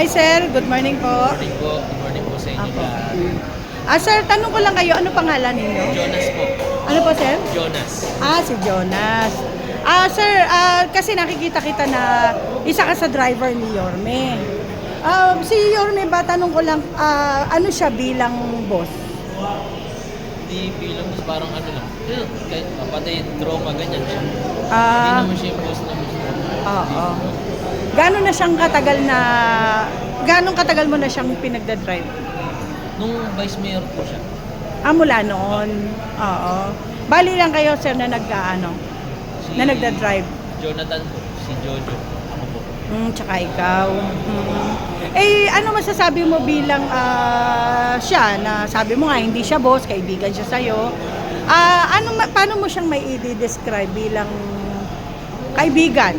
Hi sir, good morning po. Good morning po sa inyo Apo. lahat. Sir, tanong ko lang kayo, ano pangalan ninyo? Jonas po. Ano po sir? Jonas. Si Jonas. Sir, kasi nakikita kita na isa ka sa driver ni Yorme. Si Yorme ba, tanong ko lang, ano siya bilang boss? Hindi bilang mas parang ano lang. Kahit kapatid, drama, ganyan siya. Hindi Ah, naman siya yung boss naman. oo. Gano'ng katagal mo na siyang pinagdadrive? Nung vice mayor po siya. Mula noon. Oo. Bali lang kayo sir na na nagdadrive. Jonathan po. Si Jojo. Ako po. Tsaka ikaw. Ano masasabi mo bilang siya na sabi mo nga hindi siya boss, kaibigan siya sa'yo. Paano mo siyang may i-describe bilang kaibigan?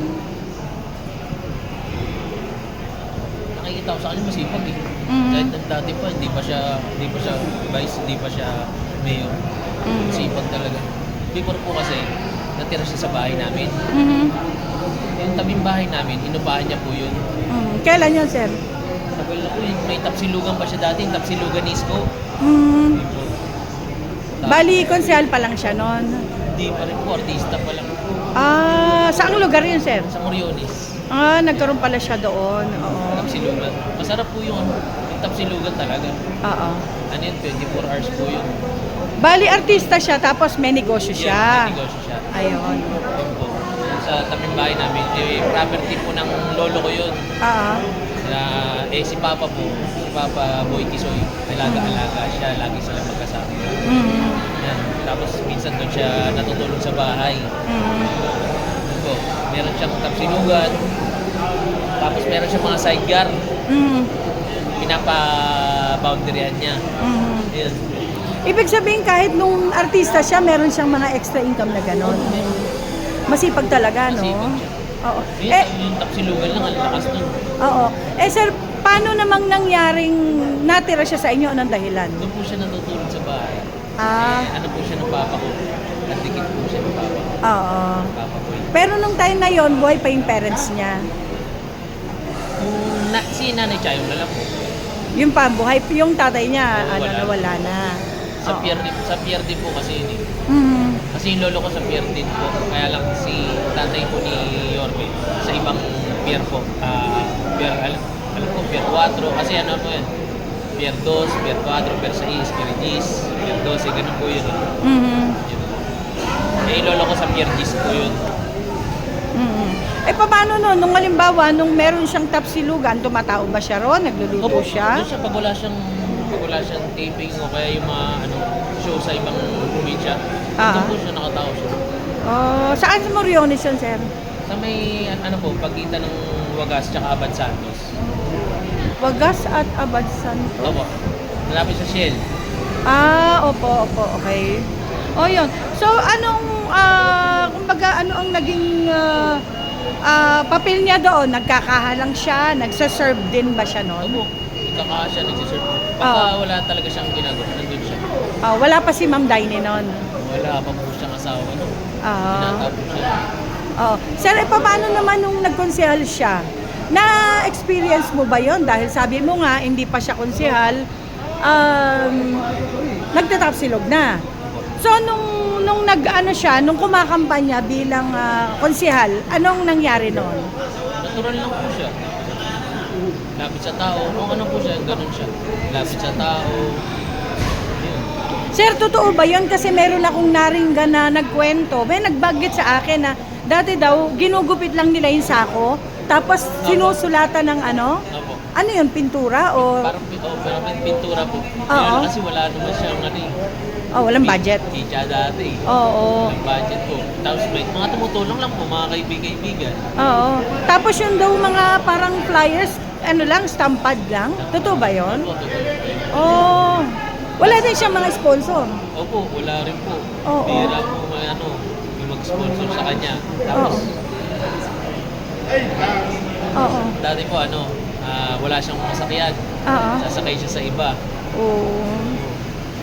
Nakikita ko sa kanya masipag eh. Mhm. Kahit dati pa, hindi pa siya vice, hindi pa siya mayor. Masipag talaga. Before po kasi, natira siya sa bahay namin. Mhm. Yung tabing bahay namin, inupahan niya po yun. Kailan yun, sir? Tagal na po yun. May tapsilugan pa siya dati, yung tapsilugan Isko. Mm. Hindi po. Bali, konsehal pa lang siya noon. Hindi pa rin po, artista pa lang po. Saang lugar yun, sir? Sa Moriones, Nagkaroon pala siya doon. Oo. tapsilugan. Masarap po yung tapsilugan talaga. Oo. Ano yun, 24 hours po yun. Bali, artista siya, tapos may negosyo siya. May negosyo siya. Ayun. Yun po. Sa tabing bahay namin, property po ng lolo ko yun. Oo. Si Papa po, si Papa Boy Kisoy, alaga-alaga siya, lagi sila magkasama. Mm. Yan. Tapos minsan doon siya natutulog sa bahay. Yun po, meron siyang tapsilugan, tapos meron siyang mga sidecar, Mm. pinapa-boundaryan niya. Mm. Yun. Ibig sabihin kahit nung artista siya, meron siyang mga extra income na gano'n. Masipag talaga, no? Masipag siya. Oo. Yung tapsilugan lang, ang lakas nun. Oo. Sir, paano namang nangyaring natira siya sa inyo? Anong dahilan? Doon po siya natutulog sa bahay. Ano po siya ng papa ko? Nandikit po siya ng papa ko. Oo. Papa ko yun. Pero nung time na yon, buhay pa yung parents niya. Si Nanay Chayong na lang po. Yung pa, buhay, yung tatay niya, Oo, wala. nawala na. Sa Oo. pier din po kasi yun eh. Mhm. Kasi yung lolo ko sa pier din po. Kaya lang si tatay po ni Yorme sa ibang pier po. Alam ko, pier 4. Kasi ano po yan. Pier 2, pier 4, pier 6, pier 10, pier 12. Ganun po yun. Mhm. Yun. Yung lolo ko sa pier 10 po yun. Mhm. Paano nun? Nung halimbawa, nung meron siyang tapsilugan, tumatao ba siya ron? Nagluluto siya? Doon siya pag wala siyang taping o kaya yung mga show sa ibang probinsya. Doon po siya nakatao siya. Saan sa Moriones yun, sir? Sa may pagitan ng Wagas tsaka Abad Santos. Wagas at Abad Santos? Opo. Malapit sa Shell. Opo, okay. Yun. So, kumbaga, ano ang naging papel niya doon? Nagkakahalang siya? Nagsaserve din ba siya noon? Opo. Ikaka siya nagsiserve. Baka wala talaga siyang ginagawa. Nandun siya. Wala pa si Ma'am Daini noon. Wala pa po siyang asawa. Ah. Binata po siya. Sir, paano naman nung nagkonsehal siya? Na-experience mo ba yon? Dahil sabi mo nga, hindi pa siya konsehal, nagtatapsilog na. So, nung nung kumakampanya bilang konsehal, anong nangyari noon? Natural lang po siya. Lapit sa tao. Kung ano po siya, ganun siya. Lapit sa tao. Yun. Sir, totoo ba yun? Kasi meron akong naringgan na nagkwento. May nagbanggit sa akin na dati daw, ginugupit lang nila yung sako, tapos sinusulatan ng Opo. ano yun, pintura o... Parang may pintura po. Oo. Yun, kasi wala naman siyang walang budget. Kitsa dati. Oo. Walang budget po. Tapos may mga tumutulong lang po, mga kaibigan. Oo. Tapos yun daw mga parang flyers, stampad lang. Totoo ba yun? Opo, totoo. Oo. Wala din siyang mga sponsor. Opo, wala rin po. Oo. Bira po may yung mag-sponsor sa kanya. Tapos, Oo. dati po wala siyang masakyan. Oo. Sasakay siya sa iba. Oo.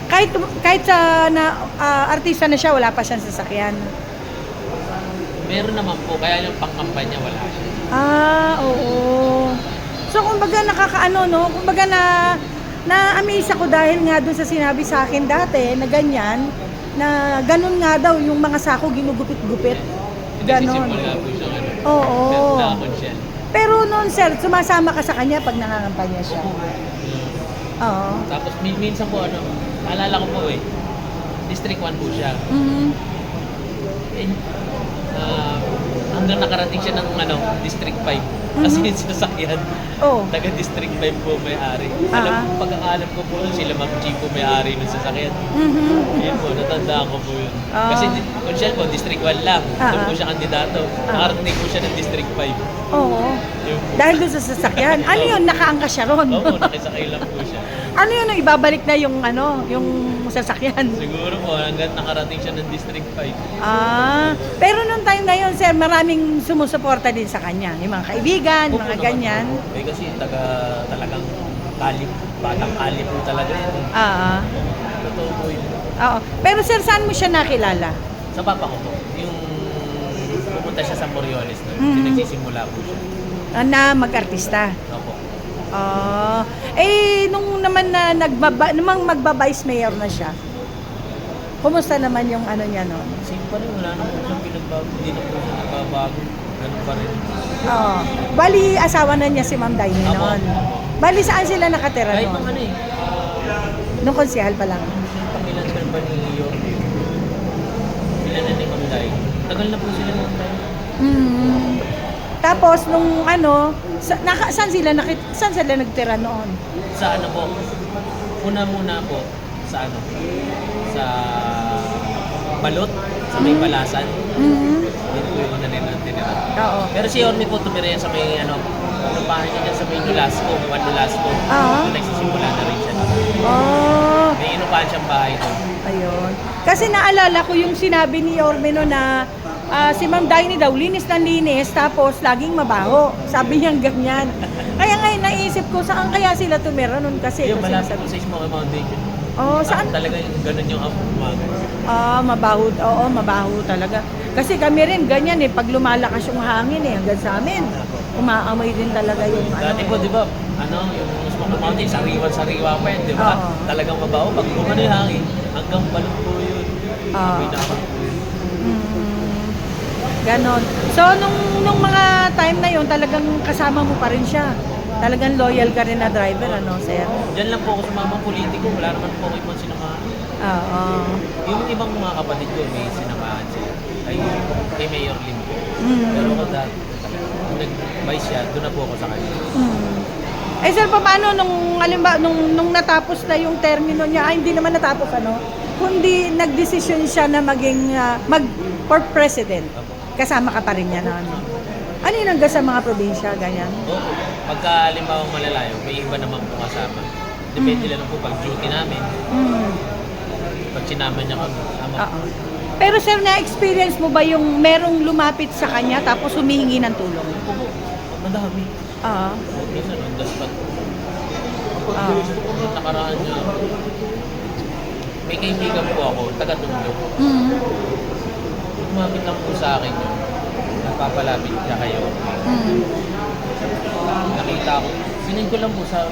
Kahit artista na siya, wala pa siyang sasakyan. Meron naman po, kaya yung pangkampanya wala siya. Oo. So kumbaga nakakaano no, kumbaga na-amaze ako dahil nga doon sa sinabi sa akin dati na ganyan, na ganun nga daw yung mga sako ginugupit-gupit. Ganon. Nagsisimula po siya ano. Oo. Pero nakakonsyal. Pero noon sir, sumasama ka sa kanya pag nangangampanya siya. Oo. Tapos minsan po ano, naalala ko po District 1 po siya. Mhm. And, hanggang nakarating siya ng District 5. Kasi yung sasakyan, Oh. taga District 5 po may-ari. Pagkakalam ko po nun, sila Ma'am G po may-ari nun sasakyan. Mhm. Yun po, natandaan ko po yun. Ah. Kasi konsyal po, District 1 lang. Doon po siya kandidato. Nakarating po siya ng District 5. Oo. Yun po. Dahil doon sa sasakyan. Ano yun? Nakaangkas siya ron. Oo, nakisakay lang po siya. Ano yun? Ibabalik na yung yung sasakyan. Siguro po, hanggang nakarating siya ng District 5. Pero nung time na yun, sir, maraming sumusuporta din sa kanya. Yung mga kaibigan, Opo mga naman ganyan. po. Kasi talagang kalip, batang kalip po talaga yan. Ah. Totoo po yun. Oo. Pero sir, saan mo siya nakilala? Sa papa ko po, yung pumunta siya sa Moriones doon, nagsisimula po siya. Na mag-artista. Opo. Nung naman na namang magba-vice mayor na siya, kumusta naman yung ano niya noon? Same pa rin, wala naman siyang pinagbago, hindi na po siya nagbabago. Ganun pa rin. Oo. Bali, asawa na niya si Ma'am Daini Opo. noon. Bali, saan sila nakatira Kahit nung noon? Nung konsehal pa lang. Pangilan ka ba ni Yorme? Sila na ni Ma'am Day. Tagal na po sila Ma'am Day. Tapos nung saan sila nagtira noon? Sa ano po? Muna po sa sa Balot, sa may Palasan. Yun po yung una nila tinira. Oo. Pero si Yorme po tumira yan sa may lupahan niya dyan sa may Nolasco, Juan Nolasco. Doon nagsisimula na rin siya. Oh. May inupahan siyang bahay doon. Ayun. Kasi naalala ko yung sinabi ni Yorme no na si Ma'am Daini daw, linis ng linis, tapos laging mabaho. Sabi niya ganyan. Kaya ngayon naisip ko, saan kaya sila tumira nun kasi? Yung kasi malapit po sa Smoky Mountain. Oh, saan? Talaga yung ganun yung umaga. Mabaho. Oo, mabaho talaga. Kasi kami rin ganyan pag lumalakas yung hangin hanggang sa amin. Umaamoy din talaga yung Dati po, di ba, yung Smoky Mountain, sariwan-sariwa pa yun, di ba? Oo. Talagang mabaho. Pag gumano yung hangin, hanggang balon po yun. Oo. May naman po yun. Ganon. So, nung mga time na yon talagang kasama mo pa rin siya. Talagang loyal ka rin na driver, sir? Diyan lang po ako sa mga politiko. Wala naman po ako ibang sinamahan. Oo. Yung ibang mga kapatid ko, may sinamahan siya. Kay Mayor Lim po. Pero ako dati, nung nag-vice siya, doon na po ako sa kanya. Sir, paano nung natapos na yung termino niya, hindi naman natapos kundi nagdesisyon siya na maging for president. Kasama ka pa rin niya noon. Ano yun hanggang sa mga probinsya, ganyan? Oo. Pagka limbawang malalayo, may iba naman po kasama. Depende lang po pag duty namin. Pag sinama niya kami. Oo. Pero sir, na-experience mo ba yung merong lumapit sa kanya tapos humihingi ng tulong? Oo. Madami. Oo. Minsan, on the spot. Nung nakaraan niya, may kaibigan po ako, taga-Tondo. Lumapit lang po sa akin yun. Nagpapalapit niya kayo. Nakita ko. Sinend ko lang po sa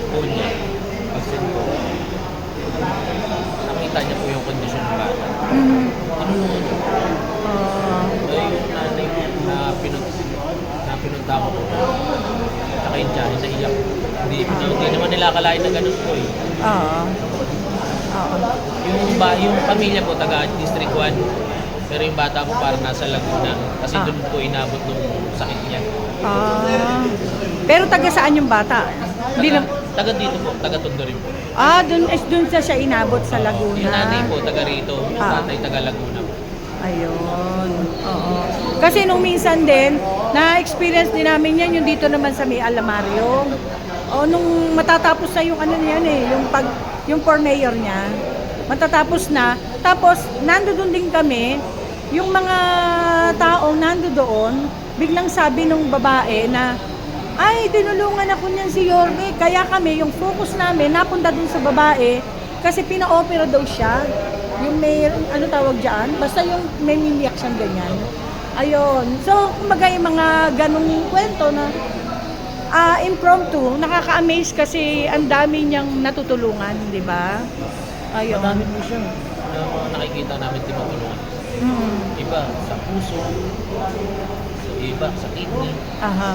phone niya. Pag-send ko. Nakita niya po yung kondisyon ng bata. Ano naman yun? Ay, yung nanay ko na pinunta ko po. Tsaka yung tiyahin na iyak. Hindi naman nila akalain na ganun po eh. Oo. Yung pamilya po taga District 1. Pero yung bata po parang nasa Laguna. Kasi doon po inabot nung sakit niya. Pero taga saan yung bata? Taga dito po, taga Tondo rin po. Dun siya inabot sa Laguna. Yung nanay po taga rito, yung tatay taga Laguna po. Ayun. Oo. Kasi nung minsan din, na-experience din namin yan yung dito naman sa may Alamario. Nung matatapos na yung yung for mayor niya, matatapos na, tapos nandoon din kami, yung mga taong nandoon, biglang sabi nung babae na, ay, tinulungan ako niyan si Yorme, kaya kami, yung focus namin, napunta dun sa babae, kasi pina-opera daw siya, yung may, tawag dyan, basta yung may mimiyak siyang ganyan. Ayun. So, kumbaga yung mga ganong kwento na impromptu, nakaka-amaze kasi ang dami niyang natutulungan, di ba? Ayun. Madami po siya na mga nakikita namin tinutulungan. Mm. Iba sa puso, iba sa kidney. Aha.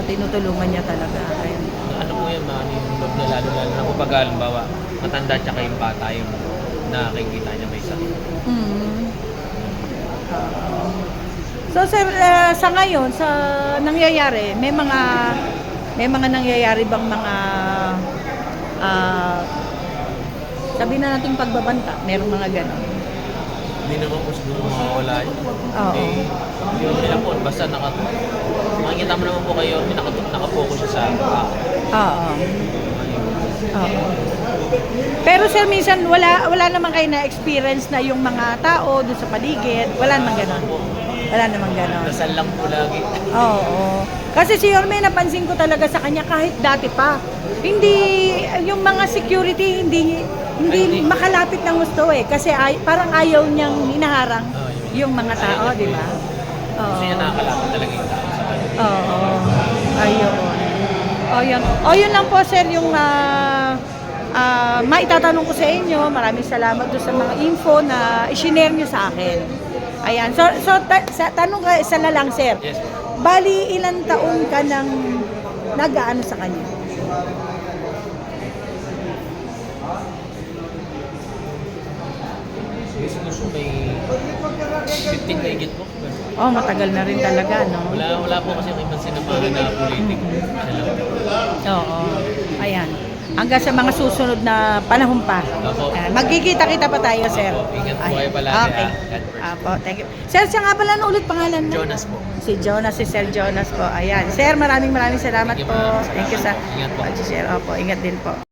Tinutulungan niya talaga. Ayun. Ano po yan, mga yung loob niya, lalo na kapag halimbawa, matanda tsaka yung bata yung nakikita niya may sakit. Mm. So sir, sa ngayon, sa nangyayari, may mga nangyayari bang mga sabi na nating pagbabanta, merong mga gano'n. Hindi naman po siguro mawawala yun. Oo. Yung nila po, basta makikita mo naman po kayo, nakapokus siya sa tao. Oo. Oo. Pero sir, minsan wala naman kayo na-experience na yung mga tao doon sa paligid. Wala naman gano'n. Wala naman gano'n. Dasal lang po lagi. Oo. Kasi si Yorme, napansin ko talaga sa kanya kahit dati pa. Hindi, yung mga security, hindi makalapit ng gusto eh. Kasi parang ayaw niyang hinaharang yung mga tao, di ba? Oo. Kasi niya nakakalapit talaga yung tao sa kanya. Oo. Ayun. Yun lang po sir yung maitatanong ko sa inyo. Maraming salamat doon sa mga info na i-share nyo sa akin. Ayan. So tanong ka isa na lang sir. Yes po. Bali ilang taon ka nang nag-aano sa kanya? Gusto may 15 na higit po. Oh, matagal na rin talaga, no? Wala po kasi yung ibang sinamahan na politik. Siya lang. Oo. Ayan. Hanggang sa mga susunod na panahon pa. Opo. Ayan. Magkikita-kita pa tayo, sir. Opo. Ingat po Ayan. kayo palagi, Okay. God first. Apo, thank you. Sir, siya nga pala na ulit pangalan mo? Jonas po. Si Jonas, si Sir Jonas po. Ayan. Sir, maraming salamat Thank you, po. ma'am. Thank you sa Ingat po. pag-share. Opo, ingat din po.